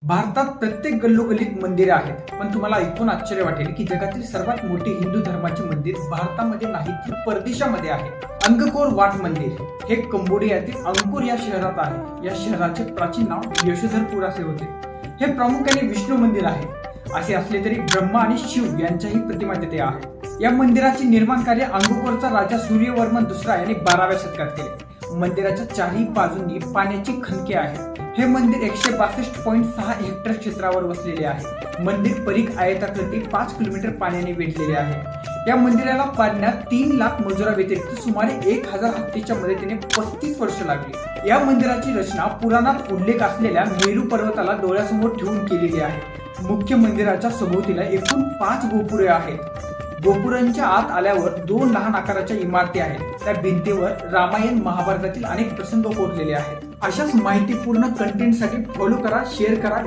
भारतात प्रत्येक गल्लोगल्लीत मंदिरे आहेत, पण तुम्हाला ऐकून आश्चर्य वाटेल की जगातील सर्वात मोठे हिंदू धर्माचे मंदिर भारतामध्ये नाही तर परदेशामध्ये आहे. अंगकोर वाट मंदिर हे कंबोडियातील अंकोर या शहरात आहे. या शहराचे प्राचीन नाव यशोधरपूर असे होते. हे प्रामुख्याने विष्णू मंदिर आहे. असे असले तरी ब्रह्मा आणि शिव यांच्याही प्रतिमा तिथे आहे. या मंदिराचे निर्माण कार्य अंगकोरचा राजा सूर्यवर्मन दुसरा यांनी 12व्या शतकात केले. मंदिराच्या चारही बाजूंनी पाण्याची खणके आहेत. हे मंदिर 162.6 हेक्टर क्षेत्रावर वसलेले आहे. मंदिर परीख आयताकृती 5 किलोमीटर पाण्याने वेढलेले आहे. या मंदिराला बांधण्यात 3 लाख मजुराव्यतिरिक्त सुमारे 1000 हत्तीच्या मदतीने 35 वर्ष लागली. या मंदिराची रचना पुराणात उल्लेख असलेल्या मेरू पर्वताला डोळ्यासमोर ठेवून केलेली आहे. मुख्य मंदिराच्या सभोवतीला एकूण 5 गोपुरे आहेत. गोपुरांच्या आत आल्यावर 2 लहान आकाराच्या इमारती आहेत. त्या भिंतीवर रामायण महाभारतातील अनेक प्रसंग कोरलेले आहेत. अशाच माहितीपूर्ण कंटेंटसाठी फॉलो करा, शेअर करा.